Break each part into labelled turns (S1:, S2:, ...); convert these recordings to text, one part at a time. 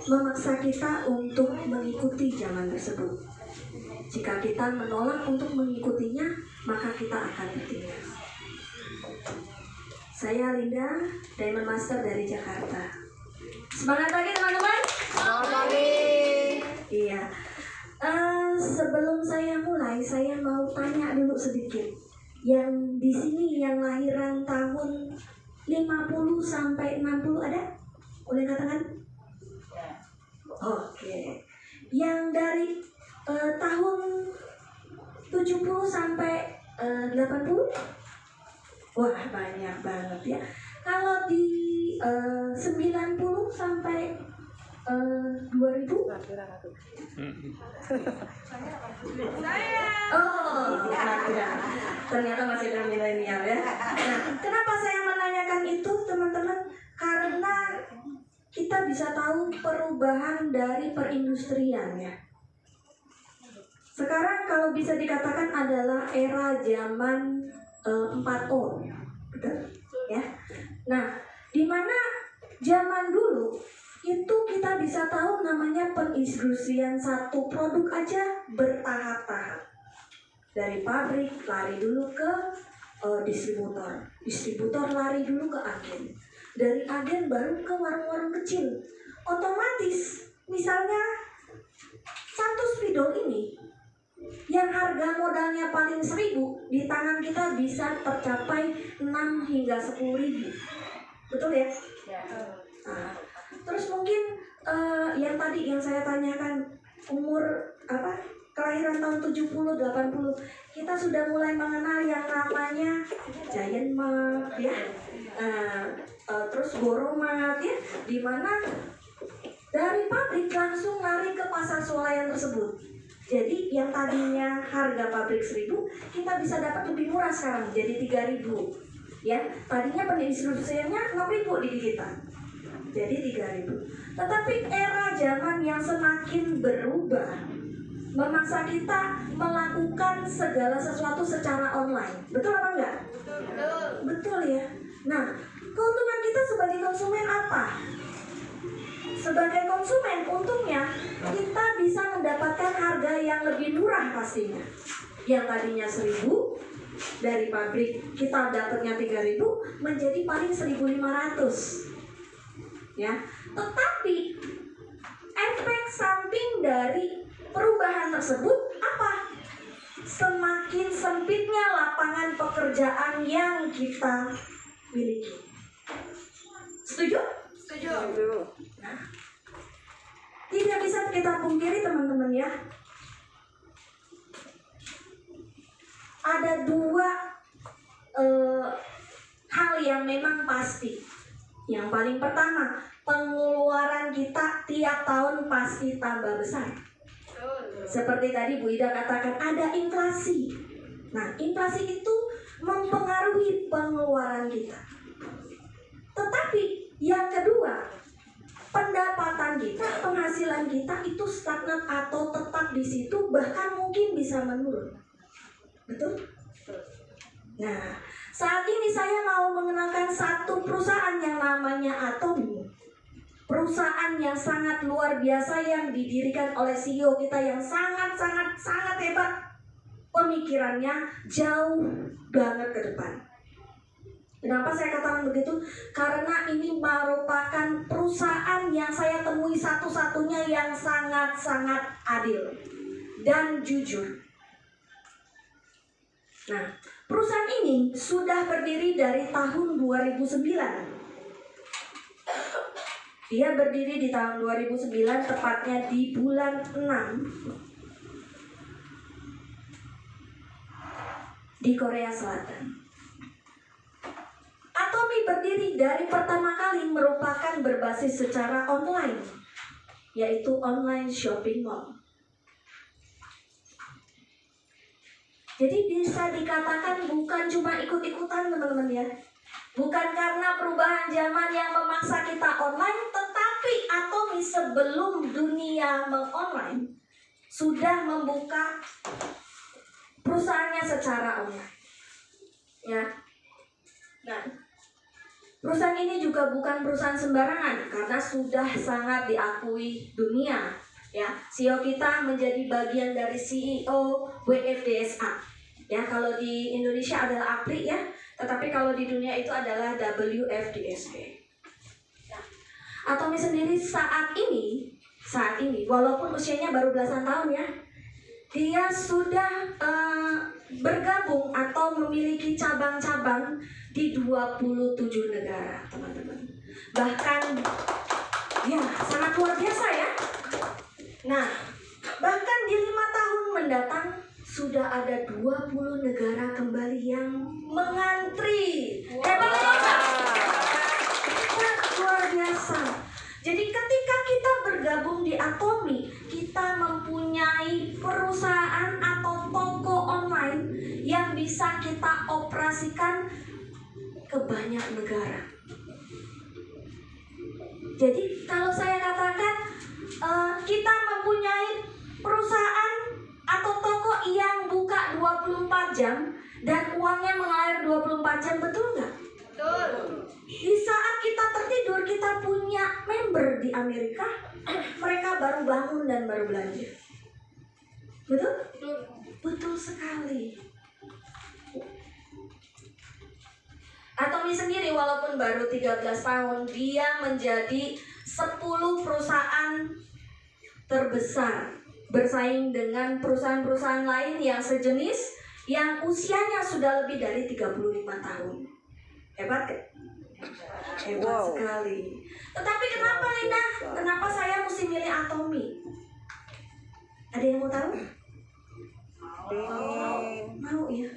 S1: memaksa kita untuk mengikuti zaman tersebut. Jika kita menolak untuk mengikutinya, maka kita akan tertinggal. Saya Linda, Diamond Master dari Jakarta. Semangat pagi teman-teman.
S2: Selamat pagi.
S1: Iya. Sebelum saya mulai, saya mau tanya dulu sedikit. Yang di sini yang lahiran tahun 50 sampai 60 ada? Boleh katakan? Oke. Yang dari tahun 70 sampai 80? Wah, banyak banget ya. Kalau di 90 sampai 2000? Oh, ada. Ternyata masih ada milenial ya. Nah, kenapa saya menanyakan itu teman-teman? Karena kita bisa tahu perubahan dari perindustrian ya. Sekarang kalau bisa dikatakan adalah era zaman 4.0, betul ya. Nah, di mana zaman dulu itu kita bisa tahu namanya perindustrian satu produk aja bertahap-tahap. Dari pabrik lari dulu ke distributor lari dulu ke agen. Dari agen baru ke warung-warung kecil. Otomatis, misalnya satu spidol ini yang harga modalnya paling 1.000 di tangan kita bisa tercapai 6 hingga 10.000. Betul ya? Nah, terus mungkin yang tadi yang saya tanyakan umur kelahiran tahun 70 80 kita sudah mulai mengenal yang namanya Giant Mart ya. Terus Boromat ya, di mana dari pabrik langsung lari ke pasar swalayan tersebut. Jadi yang tadinya harga pabrik 1.000 kita bisa dapat lebih murah sekarang jadi 3.000 ya. Tadinya pendistribusiannya 6.000 di kita jadi 3.000. Tetapi era zaman yang semakin berubah memaksa kita melakukan segala sesuatu secara online. Betul apa enggak? Betul ya. Nah, keuntungan kita sebagai konsumen apa? Sebagai konsumen, untungnya kita bisa mendapatkan harga yang lebih murah pastinya. Yang tadinya 1.000 dari pabrik kita dapatnya 3.000 menjadi paling 1.500. Ya, tetapi efek samping dari perubahan tersebut apa? Semakin sempitnya lapangan pekerjaan yang kita miliki. Setuju?
S2: Setuju.
S1: Nah, tidak bisa kita pungkiri teman-teman ya. Ada dua hal yang memang pasti. Yang paling pertama, pengeluaran kita tiap tahun pasti tambah besar. Seperti tadi Bu Ida katakan, ada inflasi. Nah, inflasi itu mempengaruhi pengeluaran kita. Tetapi yang kedua, pendapatan kita, penghasilan kita itu stagnan atau tetap di situ, bahkan mungkin bisa menurun. Betul? Nah, saat ini saya mau mengenalkan satu perusahaan yang namanya Atomy. Perusahaan yang sangat luar biasa yang didirikan oleh CEO kita yang sangat hebat. Pemikirannya jauh banget ke depan. Kenapa saya katakan begitu? Karena ini merupakan perusahaan yang saya temui satu-satunya yang sangat adil dan jujur. Nah, perusahaan ini sudah berdiri dari tahun 2009. Dia berdiri di tahun 2009, tepatnya di bulan 6 di Korea Selatan. Atomy berdiri dari pertama kali merupakan berbasis secara online, yaitu online shopping mall. Jadi bisa dikatakan bukan cuma ikut-ikutan teman-teman ya. Bukan karena perubahan zaman yang memaksa kita online, tetapi Atomy sebelum dunia meng-online sudah membuka perusahaannya secara online. Ya. Nah, Perusahaan ini juga bukan perusahaan sembarangan karena sudah sangat diakui dunia. Ya, CEO kita menjadi bagian dari CEO WFDSA. Ya, kalau di Indonesia adalah APRI ya, tetapi kalau di dunia itu adalah WFDSA. Ya. Atomi sendiri saat ini walaupun usianya baru belasan tahun ya, dia sudah bergabung atau memiliki cabang-cabang di 27 negara, teman-teman. Bahkan ya sangat luar biasa ya. Nah, bahkan di 5 tahun mendatang sudah ada 20 negara kembali yang mengantri. Hebat banget. Hebat, luar biasa. Jadi ketika kita bergabung di Atomi, kita mempunyai perusahaan atau toko online yang bisa kita operasikan ke banyak negara. Jadi kalau saya katakan kita mempunyai perusahaan atau toko yang buka 24 jam dan uangnya mengalir 24 jam, betul nggak? Betul. Di saat kita tertidur, kita punya member di Amerika, mereka baru bangun dan baru belanja. Betul? Betul. Betul sekali. Atomi sendiri walaupun baru 13 tahun, dia menjadi 10 perusahaan terbesar, bersaing dengan perusahaan-perusahaan lain yang sejenis yang usianya sudah lebih dari 35 tahun. Hebat kan? Hebat sekali. Tetapi kenapa Linda? Kenapa saya mesti milih Atomi? Ada yang mau tahu? Mau ya?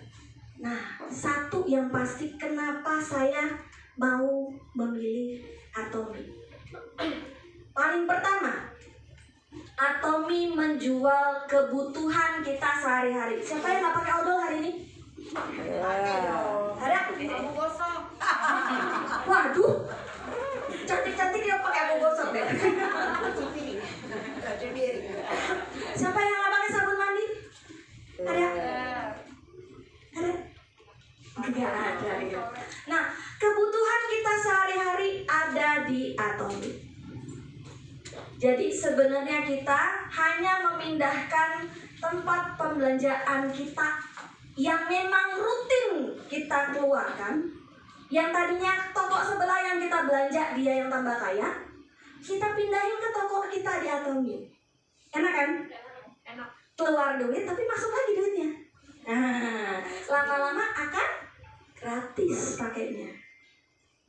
S1: Nah, satu yang pasti kenapa saya mau memilih Atomi. Paling pertama, Atomi menjual kebutuhan kita sehari-hari. Siapa yang nggak pakai odol hari ini? Ada? Abu gosok. Waduh, cantik-cantik yang pakai abu gosok deh. Siapa yang nggak pakai sabun mandi? Ada? Ada? Nggak ada ya. Nah, kebutuhan kita sehari-hari ada di Atomi. Jadi sebenarnya kita hanya memindahkan tempat pembelanjaan kita yang memang rutin kita keluarkan. Yang tadinya toko sebelah yang kita belanja dia yang tambah kaya, kita pindahin ke toko kita di Atomi. Enak kan? Enak. Keluar duit tapi masuk lagi duitnya. Nah, lama-lama akan gratis pakainya.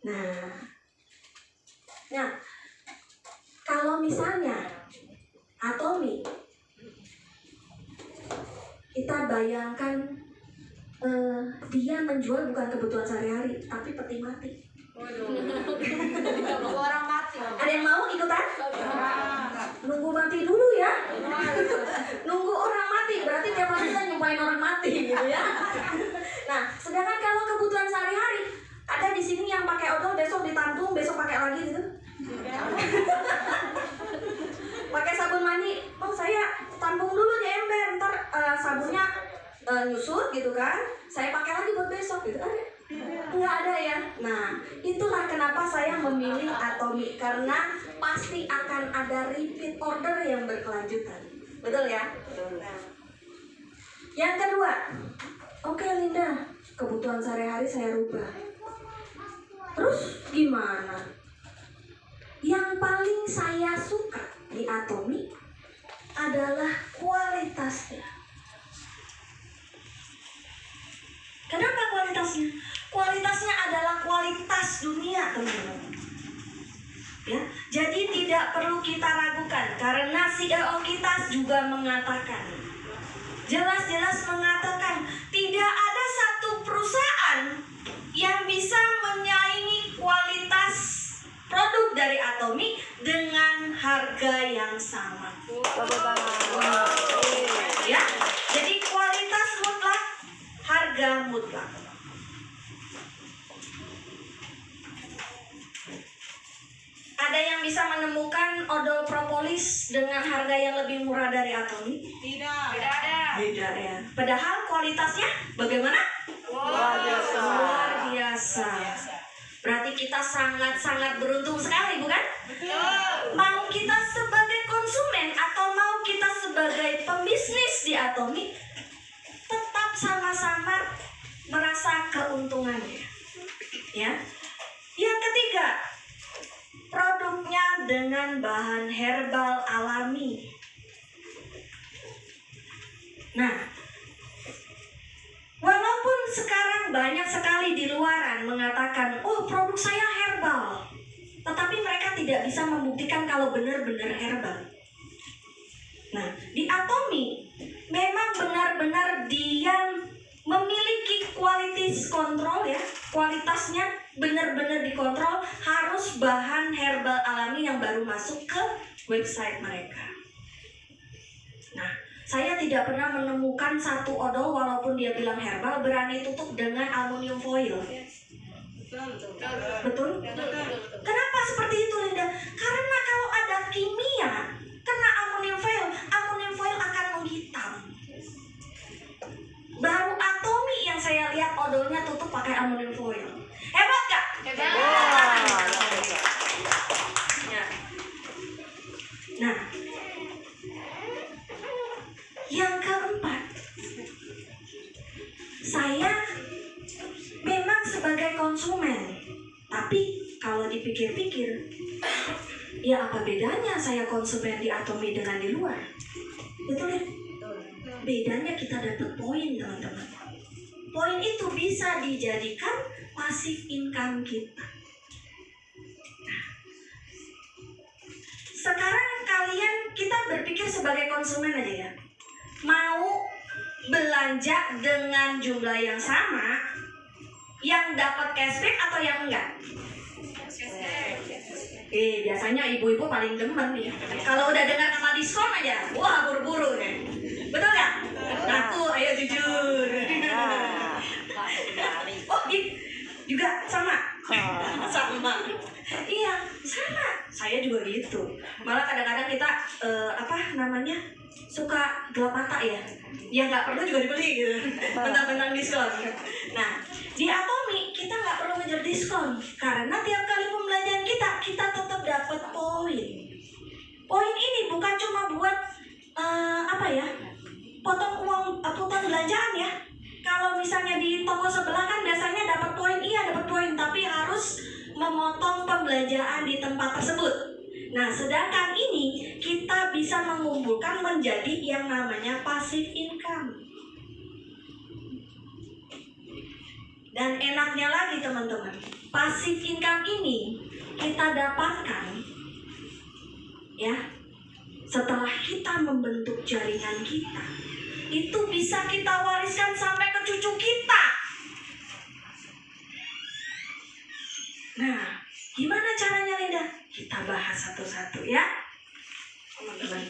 S1: Nah, kalau misalnya Atomi, kita bayangkan dia menjual bukan kebutuhan sehari-hari, tapi peti mati. Nunggu orang mati. Ada yang mau ikutan? Nunggu mati dulu ya. Nunggu orang mati, berarti tiap hari kita nyumpain orang mati gitu ya. Nah, sedangkan kalau kebutuhan sehari-hari, ada di sini yang pakai odol besok ditampung, besok pakai lagi gitu. Pakai sabun mandi, oh saya tampung dulu di ember, ntar sabunnya nyusut gitu kan, saya pakai lagi buat besok gitu. Ada? Nggak ada ya. Nah, itulah kenapa saya memilih Atomi, karena pasti akan ada repeat order yang berkelanjutan. Betul ya? Betul. Nah. Yang kedua, oke Linda, kebutuhan sehari-hari saya rubah. Terus gimana? Yang paling saya suka di Atomi adalah kualitasnya. Kenapa kualitasnya? Kualitasnya adalah kualitas dunia, teman-teman. Ya, jadi tidak perlu kita ragukan karena CEO kita juga mengatakan, jelas-jelas mengatakan tidak ada satu perusahaan yang bisa menyaingi kualitas produk dari Atomi dengan harga yang sama. Ya, jadi kualitas mutlak, harga mutlak. Ada yang bisa menemukan odol propolis dengan harga yang lebih murah dari Atomi? Tidak ada. Tidak ya. Padahal kualitasnya bagaimana? Luar biasa. Berarti kita sangat-sangat beruntung sekali, bukan? Mau kita sebagai konsumen atau mau kita sebagai pembisnis di Atomi, tetap sama-sama merasa keuntungannya. Ya. Yang ketiga, produknya dengan bahan herbal alami. Nah, walaupun sekarang banyak sekali di luaran mengatakan, oh produk saya herbal, tetapi mereka tidak bisa membuktikan kalau benar-benar herbal. Nah, di Atomi memang benar-benar dia memiliki quality control ya, kualitasnya benar-benar dikontrol, harus bahan herbal alami yang baru masuk ke website mereka. Nah, saya tidak pernah menemukan satu odol walaupun dia bilang herbal berani tutup dengan aluminium foil. Betul? Kenapa seperti itu, Linda? Karena kalau ada kimia kena aluminium foil akan menghitam. Baru Atomi yang saya lihat odolnya tutup pakai aluminium foil. Hebat gak? Hebat. Ya. Nah, yang keempat, saya memang sebagai konsumen, tapi kalau dipikir-pikir, ya apa bedanya saya konsumen di Atomi dengan di luar? Betul ya? Bedanya kita dapat poin, teman-teman. Poin itu bisa dijadikan passive income kita. Nah, sekarang kita berpikir sebagai konsumen aja ya. Mau belanja dengan jumlah yang sama, yang dapat cashback atau yang enggak? Biasanya ibu-ibu paling demen nih. Kalau udah dengar kata diskon aja, wah buru-buru ya. Betul nggak? Aku, ayo jujur. Oh, juga sama. Sama. Iya, sama. Saya juga gitu. Malah kadang-kadang kita suka gelap mata ya. Ya nggak perlu juga dibeli gitu. Mentang-mentang diskon. Nah, di Atomi kita nggak perlu ngejar diskon karena tiap kali pembelanjaan kita tetap dapat poin. Poin ini bukan cuma buat potong belanjaan ya. Kalau misalnya di toko sebelah kan biasanya dapat poin, tapi harus memotong pembelanjaan di tempat tersebut. Nah, sedangkan ini kita bisa mengumpulkan menjadi yang namanya passive income. Dan enaknya lagi teman-teman, passive income ini kita dapatkan ya setelah kita membentuk jaringan kita. Itu bisa kita wariskan sampai ke cucu kita. Nah, gimana caranya, Linda? Kita bahas satu-satu ya, teman-teman.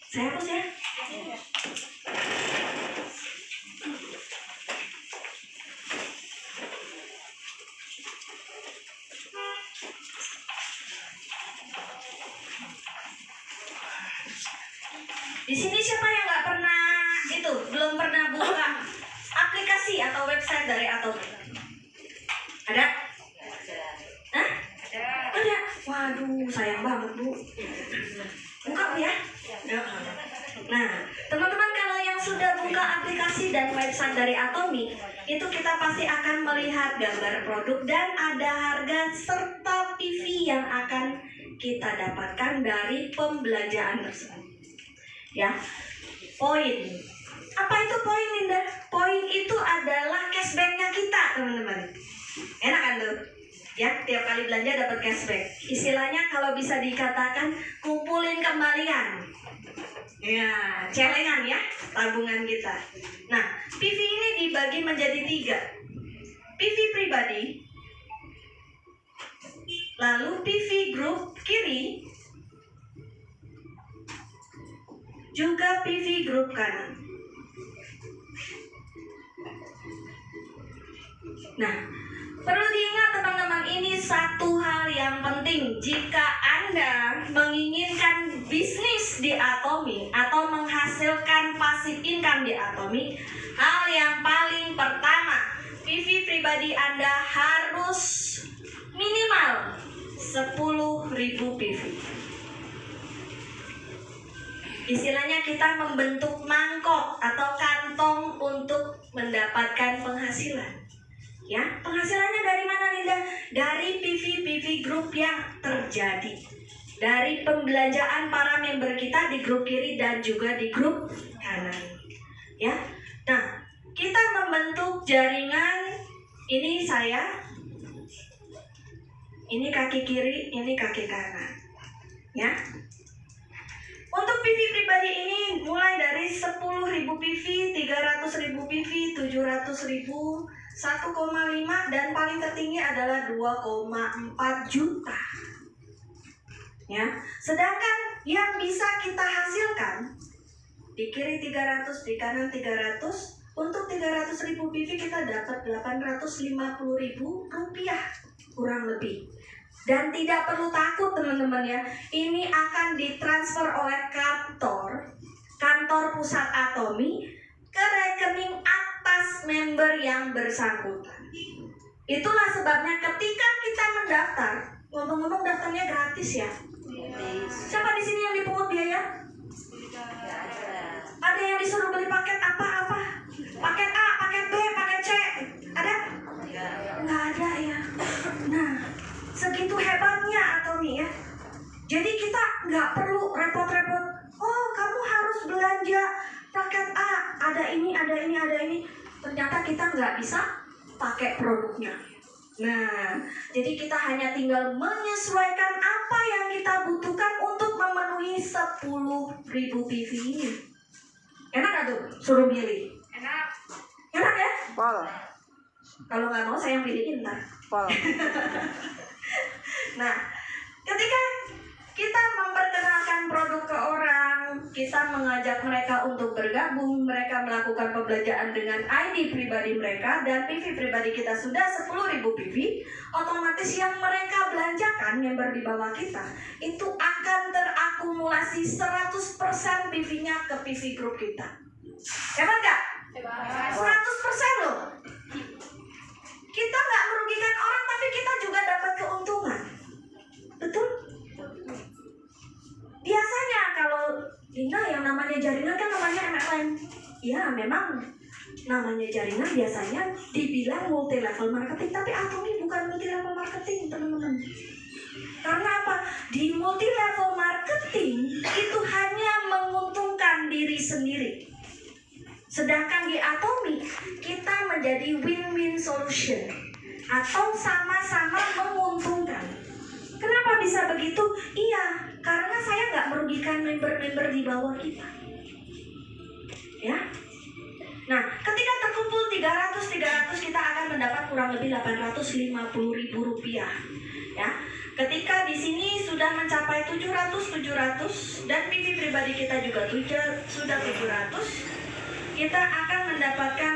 S1: Saya hapus ya. Di sini siapa yang belum pernah buka aplikasi atau website dari Atomi? Ada? Hah? Ada. Waduh, sayang banget Bu. Buka Bu ya. Nah, teman-teman kalau yang sudah buka aplikasi dan website dari Atomi, itu kita pasti akan melihat gambar produk dan ada harga serta PV yang akan kita dapatkan dari pembelanjaan tersebut. Ya, poin. Apa itu poin, Linda? Poin itu adalah cashbacknya kita, teman-teman. Enak kan tuh? Ya, tiap kali belanja dapat cashback. Istilahnya kalau bisa dikatakan kumpulin kembalian. Ya, celengan ya, tabungan kita. Nah, PV ini dibagi menjadi 3. PV pribadi, lalu PV grup kiri, juga PV grup kanan. Nah, perlu diingat teman-teman, ini satu hal yang penting jika Anda menginginkan bisnis di Atomi atau menghasilkan passive income di Atomi. Hal yang paling pertama, PV pribadi pribadi Anda harus minimal 10.000 PV. Istilahnya kita membentuk mangkok atau kantong untuk mendapatkan penghasilan. Ya, penghasilannya dari mana, Linda? Dari PV group yang terjadi. Dari pembelanjaan para member kita di grup kiri dan juga di grup kanan. Ya. Nah, kita membentuk jaringan. Ini saya. Ini kaki kiri, ini kaki kanan. Ya. Untuk PV pribadi ini mulai dari 10.000 PV, 300.000 PV, 700.000, 1,5 dan paling tertinggi adalah 2,4 juta. Ya, sedangkan yang bisa kita hasilkan di kiri 300, di kanan 300. Untuk 300.000 PV kita dapat 850.000 rupiah kurang lebih. Dan tidak perlu takut teman-teman ya, ini akan ditransfer oleh kantor pusat Atomi ke rekening atas member yang bersangkutan. Itulah sebabnya ketika kita mendaftar, ngomong-ngomong daftarnya gratis ya. Siapa di sini yang dipungut biaya? Ada yang disuruh beli paket apa? Paket A, paket B, paket C, ada? Nggak ada ya. Nah, segitu hebatnya Atomi ya. Jadi kita nggak perlu repot-repot. Oh, kamu harus belanja paket A. Ada ini. Ternyata kita nggak bisa pakai produknya. Nah, jadi kita hanya tinggal menyesuaikan apa yang kita butuhkan untuk memenuhi 10.000 PV ini. Enak gak tuh? Suruh pilih. Enak ya?
S2: Pol.
S1: Kalau nggak mau saya yang pilihin ntar.
S2: Pol.
S1: Nah, ketika kita memperkenalkan produk ke orang, kita mengajak mereka untuk bergabung, mereka melakukan pembelanjaan dengan ID pribadi mereka, dan PV pribadi kita sudah 10.000 PV, otomatis yang mereka belanjakan, member di bawah kita, itu akan terakumulasi 100% PV-nya ke PV group kita. Hebat gak? 100% loh. Kita nggak merugikan orang, tapi kita juga dapat keuntungan. Betul? Biasanya kalau Lina yang namanya jaringan kan namanya MLM. Ya memang namanya jaringan biasanya dibilang multi level marketing, tapi Atomi bukan multi level marketing teman-teman. Karena apa? Di multi level marketing itu hanya menguntungkan diri sendiri. Sedangkan di Atomi kita menjadi win-win solution atau sama-sama menguntungkan. Kenapa bisa begitu? Iya, karena saya nggak merugikan member-member di bawah kita. Ya. Nah, ketika terkumpul 300 kita akan mendapat kurang lebih 850.000 rupiah. Ya. Ketika di sini sudah mencapai 700 dan PV pribadi kita juga sudah 700, kita akan mendapatkan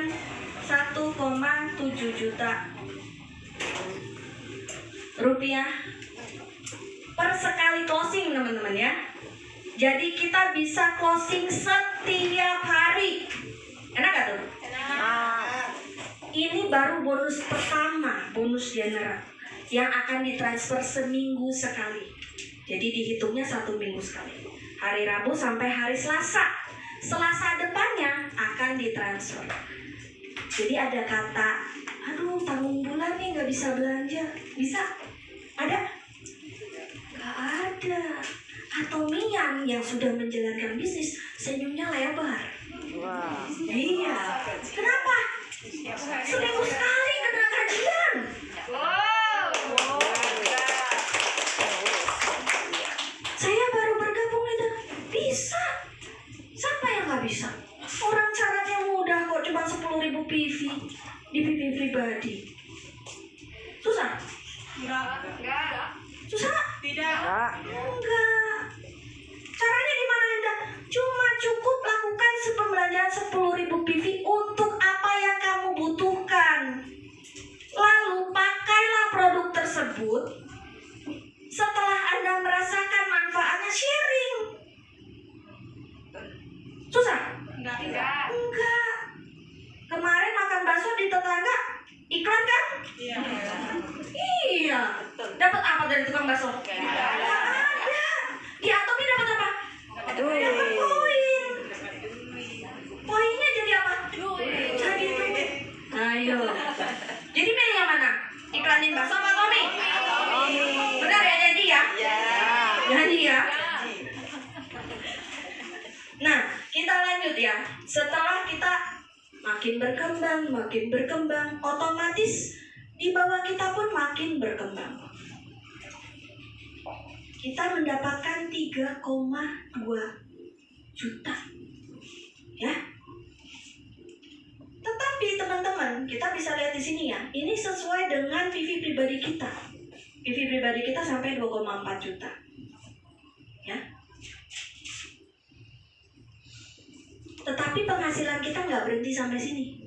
S1: 1,7 juta rupiah per sekali closing teman-teman ya. Jadi kita bisa closing setiap hari. Enak gak tuh?
S2: Enak.
S1: Ini baru bonus pertama, bonus general yang akan ditransfer seminggu sekali. Jadi dihitungnya 1 minggu sekali. Hari Rabu sampai hari Selasa. Selasa depannya akan ditransfer. Jadi ada kata, aduh tanggung bulan nih nggak bisa belanja. Bisa? Ada? Nggak ada. Atomian yang sudah menjalankan bisnis senyumnya lebar.
S2: Wah.
S1: Iya. Kenapa? Seminggu sekali kena gajian. Saya baru bergabung itu bisa. Siapa yang nggak bisa? Orang caranya mudah kok, cuma 10.000 PV di PV pribadi. Susah? Enggak. Susah? Tidak. Enggak. Caranya gimana Linda? Cuma cukup lakukan pembelanjaan 10.000 PV untuk apa yang kamu butuhkan. Lalu pakailah produk tersebut. Setelah Anda merasakan manfaatnya, sharing. Susah? Enggak. Kemarin makan bakso di tetangga, iklan kan? Iya. Dapat apa dari tukang bakso? Nggak ada. Di Atomi dapat apa? Dapat koin. Poinnya jadi apa? Jadi duit. Ayo. Jadi milih yang mana? Iklanin bakso apa Atomi? Benar ya, jadi ya? Jadi ya. Nah, kita lanjut ya. Setelah kita makin berkembang, otomatis di bawah kita pun makin berkembang. Kita mendapatkan 3,2 juta. Ya. Tetapi teman-teman, kita bisa lihat di sini ya. Ini sesuai dengan PV pribadi kita. PV pribadi kita sampai 2,4 juta. Ya. Tetapi penghasilan kita nggak berhenti sampai sini.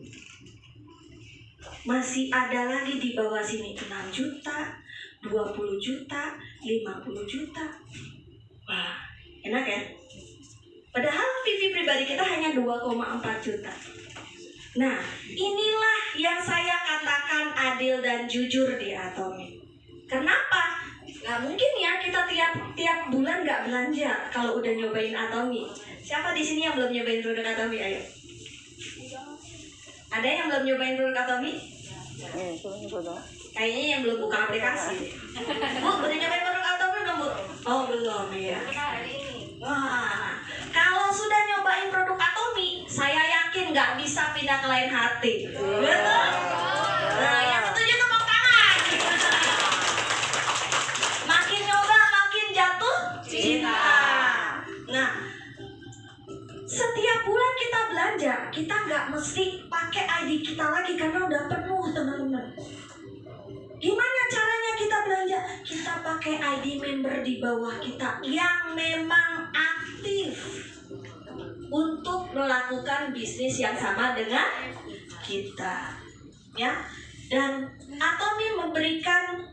S1: Masih ada lagi di bawah sini 6 juta, 20 juta, 50 juta. Wah, enak ya? Padahal PV pribadi kita hanya 2,4 juta. Nah, inilah yang saya katakan adil dan jujur di Atomi. Kenapa? Nggak mungkin ya kita tiap bulan nggak belanja kalau udah nyobain Atomi. Siapa di sini yang belum nyobain produk Atomi? Ayo. Ada yang belum nyobain produk Atomi? Kayaknya yang belum buka aplikasi. Bu, udah nyobain produk Atomi belum, Bu? Oh, belum ya. Wah, kalau sudah nyobain produk Atomi, saya yakin nggak bisa pindah ke lain hati. Betul? Nah, yang setuju tepuk tangan. Makin nyoba, makin jatuh cinta. Nah, setiap bulan kita belanja, kita nggak mesti pakai ID kita lagi karena udah penuh, teman-teman. Gimana caranya kita belanja? Kita pakai ID member di bawah kita yang memang aktif untuk melakukan bisnis yang sama dengan kita, ya. Dan Atomi memberikan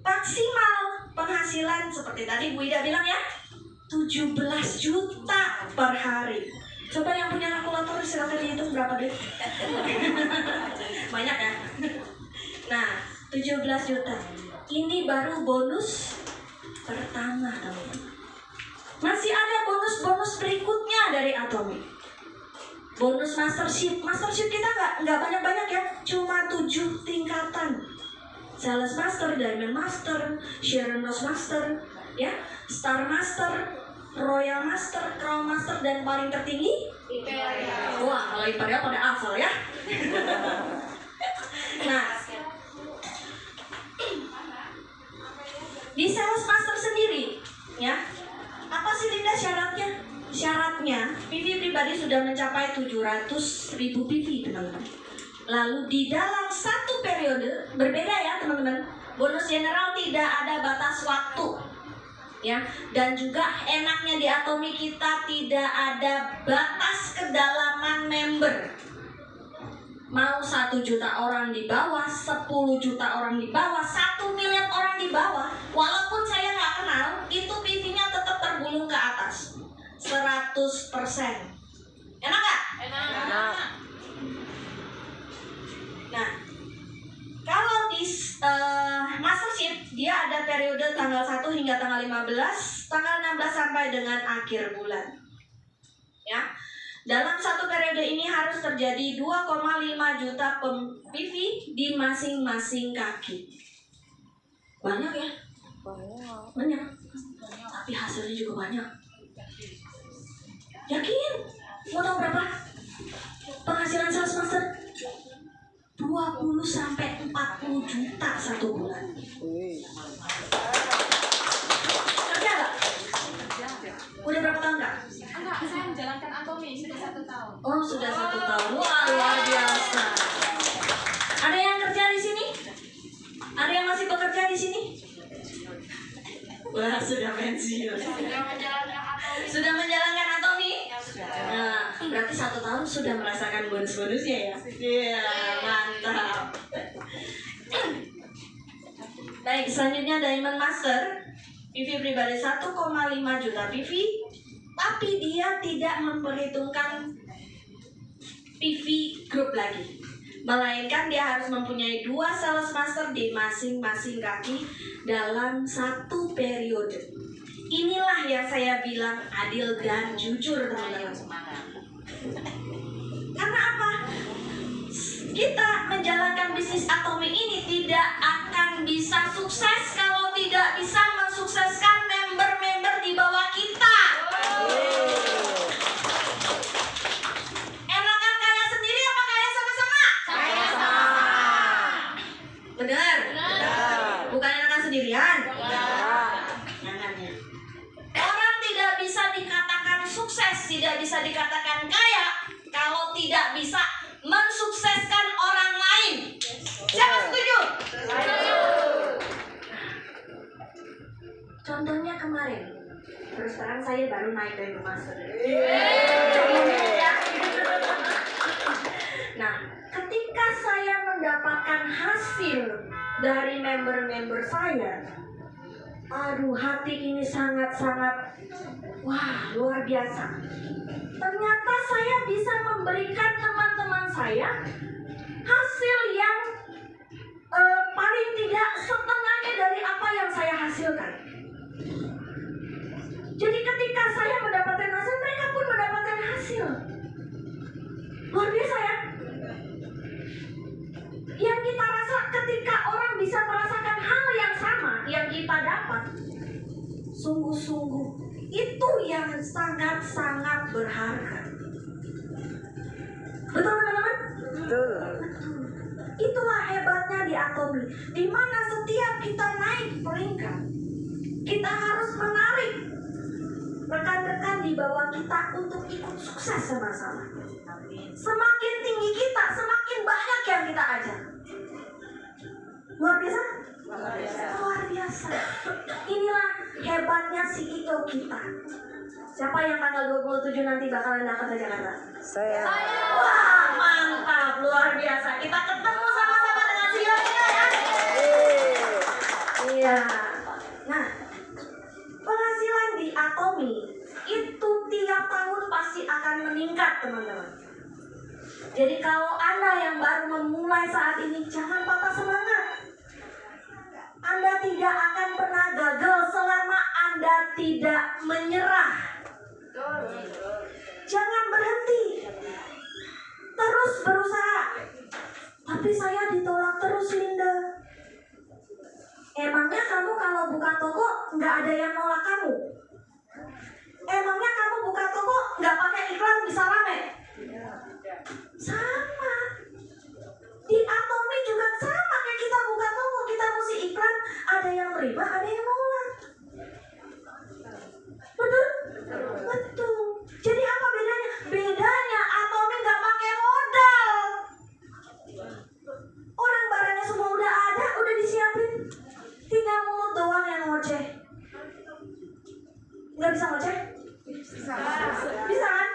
S1: maksimal penghasilan seperti tadi Bu Ida bilang ya, 17 juta per hari. Coba yang punya kalkulator silakan dihitung berapa deh. Banyak ya. Nah, 17 juta. Ini baru bonus pertama, teman-teman. Masih ada bonus-bonus berikutnya dari Atomi. Bonus mastership. Mastership kita nggak banyak-banyak ya, cuma 7 tingkatan. Sales Master, Diamond Master, Sharon Rose Master, ya, Star Master, Royal Master, Crown Master, dan paling tertinggi Imperial. Wah, kalau Imperial pada hafal ya. Nah, di Sales Master sendiri, ya, apa sih Linda syaratnya? Syaratnya PV pribadi sudah mencapai 700.000 PV, teman-teman. Lalu di dalam satu periode, berbeda ya teman-teman, bonus general tidak ada batas waktu, ya. Dan juga enaknya di Atomi kita tidak ada batas kedalaman member. Mau 1 juta orang di bawah, 10 juta orang di bawah, 1 miliar orang di bawah, walaupun saya nggak kenal, itu PV-nya tetap tergulung ke atas 100%. Enak nggak?
S2: Enak.
S1: Nah, kalau di mastership dia ada periode tanggal 1 hingga tanggal 15, tanggal 16 sampai dengan akhir bulan. Ya. Dalam satu periode ini harus terjadi 2,5 juta PV di masing-masing kaki. Banyak ya? Banyak. Tapi hasilnya juga banyak. Yakin? Mau tahu berapa? Penghasilan sales master 20 sampai 40 juta satu bulan. Kerja nggak? Udah berapa tahun nggak?
S3: Enggak, saya menjalankan Atomi sudah 1 tahun.
S1: Oh, sudah 1 tahun. Wah, luar biasa. Ada yang kerja di sini? Ada yang masih bekerja di sini? Wah, sudah pensiun. Sudah menjalankan Atomi? Nah, berarti 1 tahun sudah merasakan bonus-bonusnya ya? Iya, mantap. Baik, selanjutnya Diamond Master. PV pribadi 1,5 juta PV, tapi dia tidak memperhitungkan PV grup lagi. melainkan dia harus mempunyai 2 sales master di masing-masing kaki dalam 1 periode. Inilah yang saya bilang adil dan jujur, teman-teman. Karena apa? Kita menjalankan bisnis Atomi ini tidak akan bisa sukses kalau tidak bisa mensukseskan member-member di bawah kita. Enakan kaya sendiri apa kaya sama-sama? Benar? Bukan enakan sendirian? Jangannya. Orang tidak bisa dikatakan sukses, tidak bisa dikatakan kaya kalau tidak bisa mensukseskan orang lain. Siapa setuju? Contohnya kemarin, terus terang saya baru naik dari master. Nah, ketika saya mendapatkan hasil dari member-member saya, aduh, hati ini sangat-sangat wah, luar biasa. Ternyata saya bisa memberikan teman-teman saya hasil yang paling tidak setengahnya dari apa yang saya hasilkan. Jadi ketika saya mendapatkan hasil, mereka pun mendapatkan hasil. Luar biasa ya. Yang kita rasa ketika orang bisa merasakan hal yang sama yang kita dapat, sungguh-sungguh itu yang sangat-sangat berharga. Betul teman-teman?
S2: Betul.
S1: Itulah hebatnya di Atomi, di mana setiap kita naik peringkat, kita harus menarik rekan-rekan di bawah kita untuk ikut sukses sama-sama. Semakin tinggi kita, semakin banyak yang kita ajar. Luar biasa? Luar biasa. Inilah hebatnya CEO kita. Siapa yang tanggal 27 nanti bakalan datang ke Jakarta?
S2: Saya.
S1: Wah, mantap, luar biasa. Kita ketemu sama-sama dengan CEO kita ya. Iya. Nah, penghasilan di Atomi itu tiap tahun pasti akan meningkat, teman-teman. Jadi kalau Anda yang baru memulai saat ini, jangan patah semangat. Anda tidak akan pernah gagal selama Anda tidak menyerah. Jangan berhenti. Terus berusaha. Tapi saya ditolak terus, Linda. Emangnya kamu kalau buka toko nggak ada yang nolak kamu? Emangnya kamu buka toko nggak pakai iklan bisa rame? Sama. Di Atomi juga sama kayak kita buka toko, kita mesti iklan, ada yang terima, ada yang nolak. Betul? Betul. Jadi apa bedanya? Bedanya Atomi nggak pakai modal. Orang barangnya semua udah ada, udah disiapin. Tinggal mulut doang yang ngoceh. Nggak bisa ngoceh? Bisa kan?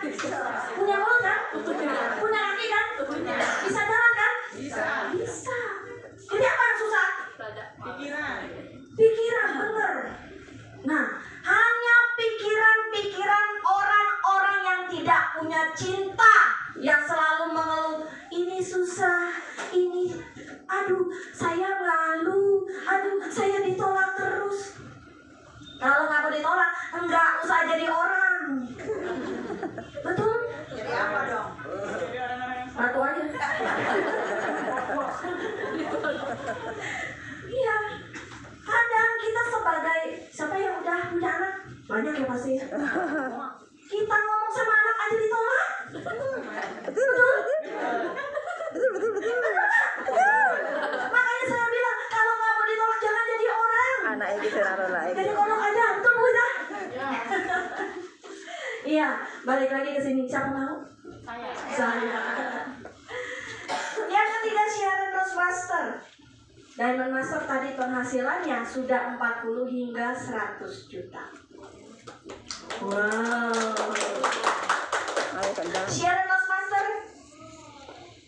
S1: Punya mulut kan? Punya kaki kan? Bisa jalan kan? Bisa. Jadi apa yang susah? Pikiran, bener. Nah, hanya pikiran-pikiran orang-orang yang tidak punya cinta, yang selalu mengeluh, ini susah, ini, aduh, saya malu, aduh, saya ditolak terus. Kalau nggak mau ditolak, nggak usah jadi orang. Betul? Jadi apa dong? Batu aja. Iya. Kadang kita sebagai siapa yang udah punya anak banyak ya pasti. Kita ngomong sama anak aja ditolak. Betul. Makanya saya bilang kalau nggak mau ditolak jangan jadi orang.
S2: Anaknya gitu naruh lagi.
S1: Jadi kolong aja, betul Bu Ida? Iya, balik lagi ke sini. Siapa mau? Saya. Yang ketiga, Sharon Rose Master. Diamond Master tadi penghasilannya sudah 40 hingga 100 juta. Wow. Sharon Rose Master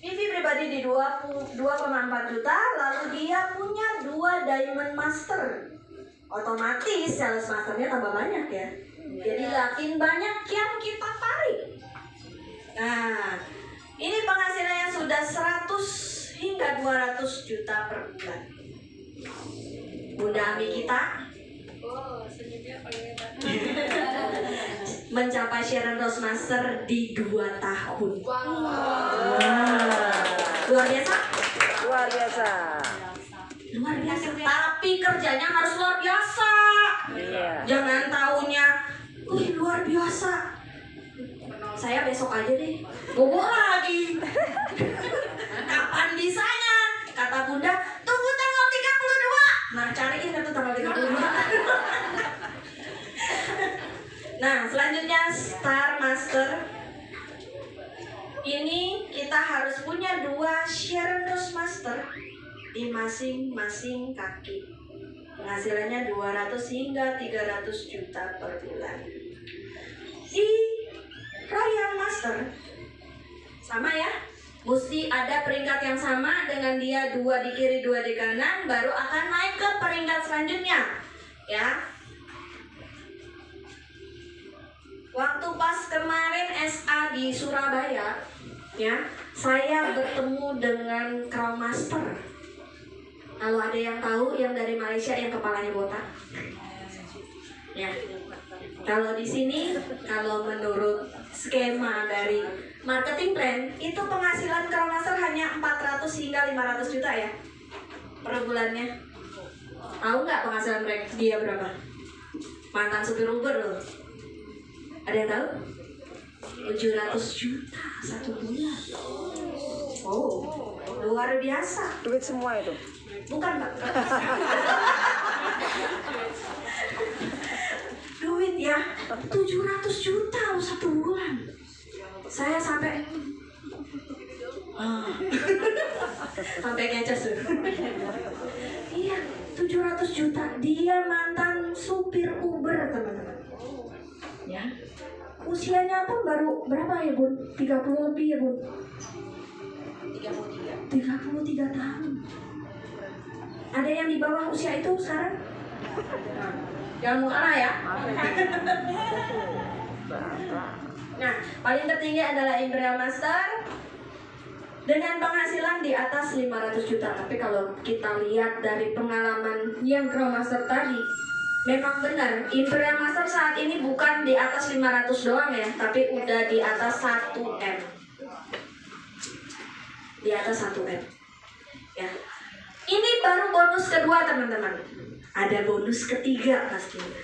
S1: Vivi pribadi di 2,4 juta. Lalu dia punya 2 Diamond Master. Otomatis sales masternya tambah banyak ya. Jadi makin banyak yang kita tarik. Nah, ini penghasilannya sudah 100 juta per bulan. Bunda Ami kita mencapai Sharon Roastmaster di 2 tahun. Luar biasa?
S2: Luar biasa.
S1: Luar biasa. Tapi kerjanya harus luar biasa.
S2: Iya.
S1: Jangan taunya, luar biasa. Saya besok aja deh. Bobo lagi. Kapan bisanya? Kata Bunda, tunggu tanggal 32. Nah, cariin itu tanggal 32. Nah, selanjutnya Star Master. Ini kita harus punya 2 Sharon Roastmaster di masing-masing kaki. Penghasilannya 200 hingga 300 juta per bulan. Di Royal Master sama ya, mesti ada peringkat yang sama dengan dia, 2 di kiri 2 di kanan, baru akan naik ke peringkat selanjutnya ya. Waktu pas kemarin SA di Surabaya ya, saya bertemu dengan Crown Master. Kalau ada yang tahu, yang dari Malaysia yang kepalanya botak ya. Kalau di sini, kalau menurut skema dari marketing plan, itu penghasilan Crown Master hanya 400 hingga 500 juta ya per bulannya. Tahu nggak penghasilan mereka dia berapa? Mantan supir Uber loh. Ada yang tahu? 700 juta 1 bulan. Oh, luar biasa.
S2: Duit semua itu.
S1: Bukan, Pak. Duit ya, 700 juta 1 bulan. Saya sampai sampai ngecas tuh. Iya, 700 juta. Dia mantan supir Uber, teman-teman. Ya. Usianya pun baru berapa ya, Bun? 30 lebih ya, Bun? 33 tahun. Ada yang di bawah usia itu sekarang? Jangan mau kalah ya. Nah, paling tertinggi adalah Imperial Master dengan penghasilan di atas 500 juta. Tapi kalau kita lihat dari pengalaman yang Crown Master tadi, memang benar Imperial Master saat ini bukan di atas 500 doang ya, tapi udah di atas 1M. Di atas 1M. Ya. Ini baru bonus kedua, teman-teman. Ada bonus ketiga pastinya.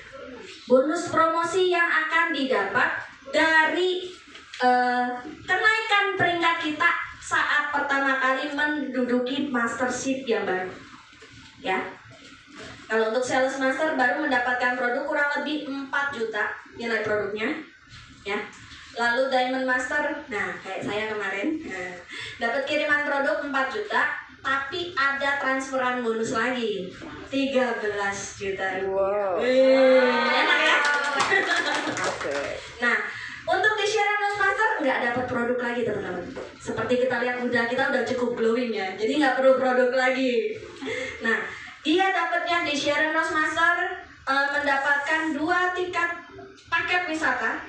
S1: Bonus promosi yang akan didapat dari kenaikan peringkat kita saat pertama kali menduduki mastership yang baru. Ya. Kalau untuk sales master baru mendapatkan produk kurang lebih 4 juta nilai produknya. Ya. Lalu diamond master, nah kayak saya kemarin, dapat kiriman produk 4 juta. Tapi ada transferan bonus lagi 13 juta.
S2: Wow.
S1: Enak ya?
S2: Oke.
S1: Nah, untuk di Sharon Roastmaster nggak dapat produk lagi, teman-teman. Seperti kita lihat Bunda kita udah cukup glowing ya, jadi nggak perlu produk lagi. Nah, dia dapatnya di Sharon Roastmaster mendapatkan 2 tiket paket wisata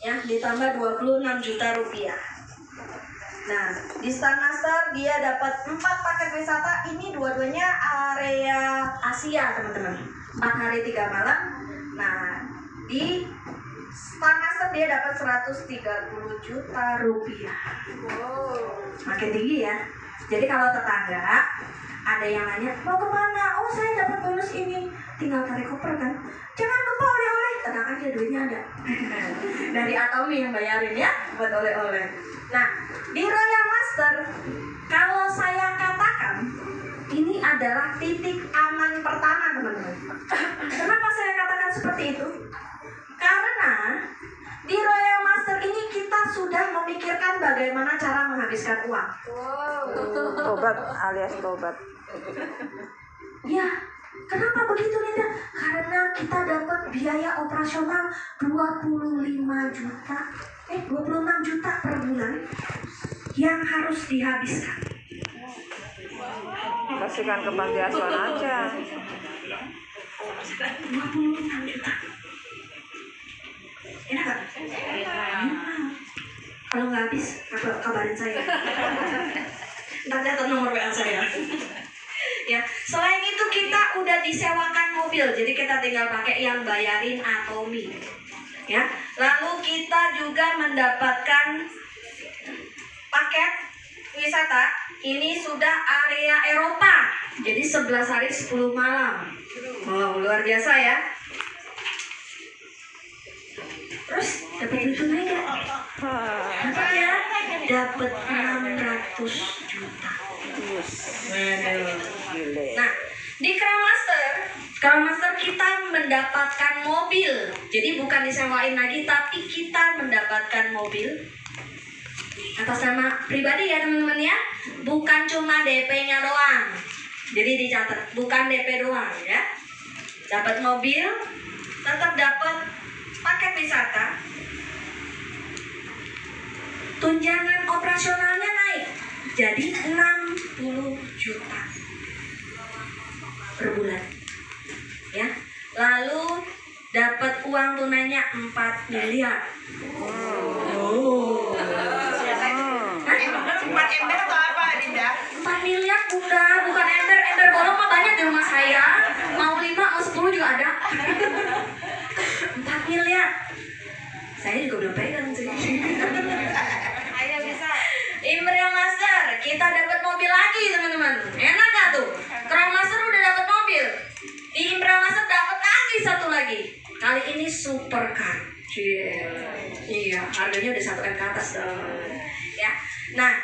S1: ya, ditambah 26 juta rupiah. Nah, di Star Master dia dapat 4 paket wisata. Ini dua-duanya area Asia, teman-teman. 4 hari 3 malam. Nah, di Star Master dia dapat 130 juta rupiah. Wow, makin tinggi ya. Jadi kalau tetangga ada yang nanya, mau kemana? Oh, saya dapat bonus ini. Tinggal tarik koper kan. Jangan lupa oleh-oleh. Tenang aja, duitnya ada. Dari Atomi yang bayarin ya, buat oleh-oleh. Nah, di Royal Master, kalau saya katakan ini adalah titik aman pertama, teman-teman. Kenapa saya katakan seperti itu? Karena di Royal Master ini kita sudah memikirkan bagaimana cara menghabiskan uang.
S2: Tobat alias tobat.
S1: Ya, kenapa begitu, Linda? Karena kita dapat biaya operasional 26 juta per bulan yang harus dihabiskan.
S2: Kasihkan ke panti asuhan aja.
S1: 26 juta. Enak gak? Enak. Kalau nggak habis, kabarin saya. Ntar catat nomor WA saya. Ya, selain itu kita udah disewakan mobil, jadi kita tinggal pakai yang bayarin Atomi. Ya, lalu kita juga mendapatkan paket wisata. Ini sudah area Eropa, jadi 11 hari 10 malam. Wow, luar biasa ya. Terus dapat duit tunai nggak? Dapat ya, dapat 600 juta.
S2: Gile.
S1: Nah, di Crown Master kita mendapatkan mobil. Jadi bukan disewain lagi, tapi kita mendapatkan mobil atas nama pribadi ya teman-teman ya. Bukan cuma DP-nya doang. Jadi dicatat, bukan DP doang ya. Dapat mobil, tetap dapat paket wisata. Tunjangan operasionalnya naik jadi 60 juta per bulan. Ya. Lalu dapat uang tunainya 4 miliar. Oh.
S4: 4 ember atau apa, Dinda?
S1: 4 miliar Bunda, bukan ember. Ember bolong mah banyak di rumah saya. Mau 5, mau 10 juga ada. 4 miliar. Saya juga belum pegang sih.
S4: Ayo bisa.
S1: Imperial Master, kita dapat mobil lagi teman-teman. Enak gak tuh? Crown Master udah dapat mobil. Di Imperial Master dapat lagi satu lagi. Kali ini supercar. Iya, harganya udah 1 M ke atas dong. Ya. Nah,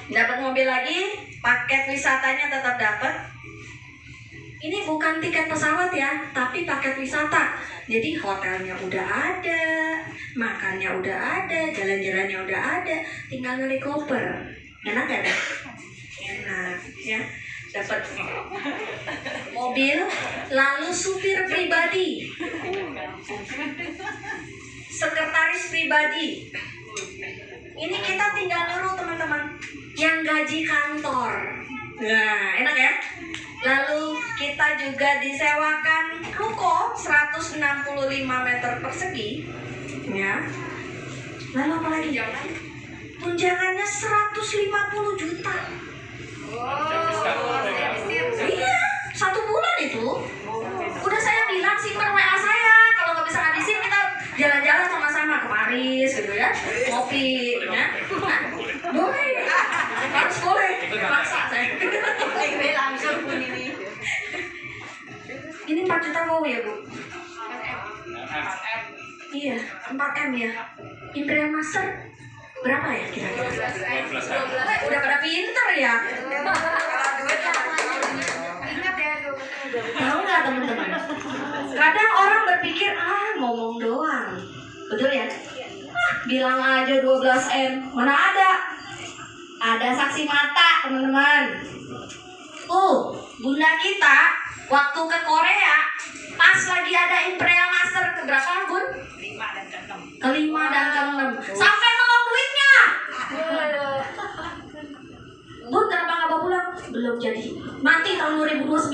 S1: dapat mobil lagi, paket wisatanya tetap dapat. Ini bukan tiket pesawat ya, tapi paket wisata. Jadi hotelnya udah ada, makannya udah ada, jalan-jalannya udah ada, tinggal ngeli koper. Enak gak deh? Enak ya. Dapat mobil, lalu supir pribadi, sekretaris pribadi. Ini kita tinggal nyuruh teman-teman yang gaji kantor. Nah, enak ya. Lalu kita juga disewakan ruko 165 meter persegi. Ya. Lalu apa lagi? Tunjangannya 150 juta. Iya, 1 bulan itu. Udah saya bilang simpen WA saya. Kalau nggak bisa ngabisin kita jalan-jalan sama-sama ke Paris gitu ya. Ngopi ya. Nah, boleh. Harus boleh. Maksa saya.
S4: Langsung pun ini.
S1: Ini 4 juta mau ya Bu? Iya, 4M ya. Imperial Master berapa ya kira-kira? Udah pada pinter ya.
S4: Ingat ya,
S1: Tahu nggak teman-teman? Kadang orang berpikir ngomong doang, betul ya? Bilang aja 12M, mana ada? Ada saksi mata teman-teman. Bunda kita waktu ke Korea pas lagi ada Imperial Master ke berapa Bun?
S4: 5 dan ke-6.
S1: Ke-5 dan ke-6 sampai ngelok duitnya. Bun kenapa nggak bawa pulang? Belum jadi. Mati tahun 2029.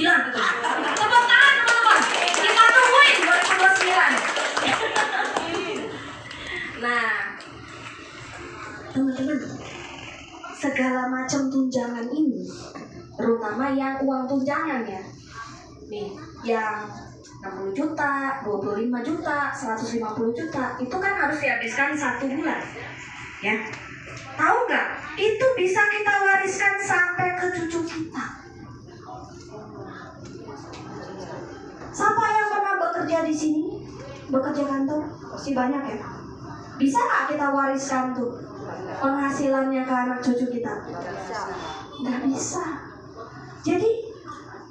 S1: Tepuk tangan teman-teman. Kita tungguin 2029. Nah, teman-teman, segala macam tunjangan ini, terutama yang uang tunjangan ya. Nih, yang 60 juta, 25 juta, 150 juta, itu kan harus dihabiskan 1 bulan. Ya. Tahu nggak? Itu bisa kita wariskan sampai ke cucu kita. Siapa yang pernah bekerja di sini? Bekerja kantor? Pasti banyak ya. Bisa nggak kita wariskan tuh penghasilannya ke anak cucu kita? Nggak bisa. Jadi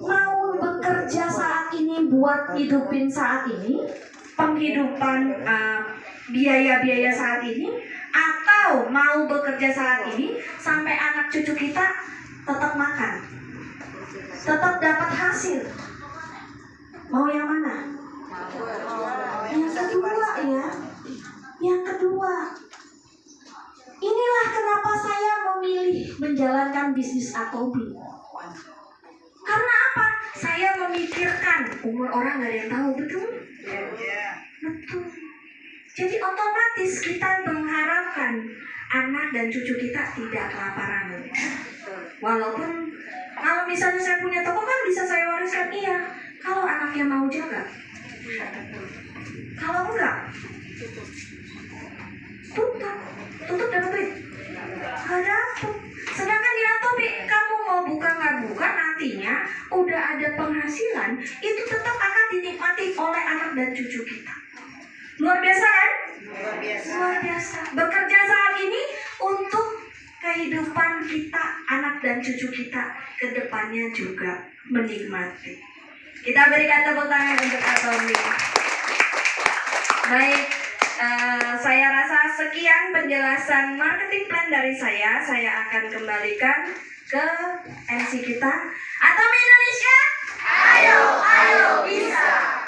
S1: mau bekerja saat ini buat hidupin saat ini, penghidupan biaya-biaya saat ini, atau mau bekerja saat ini sampai anak cucu kita tetap makan, tetap dapat hasil. Mau yang mana? Yang kedua ya. Yang kedua. Inilah kenapa saya memilih menjalankan bisnis Atomi. Karena apa? Saya memikirkan umur orang nggak ada yang tahu, betul? Betul. Jadi otomatis kita mengharapkan anak dan cucu kita tidak kelaparan. Walaupun kalau misalnya saya punya toko kan bisa saya wariskan, iya. Kalau anaknya mau jaga, kalau enggak, tutup dapat duit, nggak dapet. Sedangkan di Atomi kamu mau buka nggak buka, nantinya udah ada penghasilan, itu tetap akan dinikmati oleh anak dan cucu kita. Luar biasa kan?
S4: Luar biasa.
S1: Luar biasa. Bekerja saat ini untuk kehidupan kita, anak dan cucu kita ke depannya juga menikmati. Kita berikan tepuk tangan untuk Atomi. Baik, saya rasa sekian penjelasan marketing plan dari saya. Saya akan kembalikan ke MC kita. Atomi Indonesia, ayo bisa.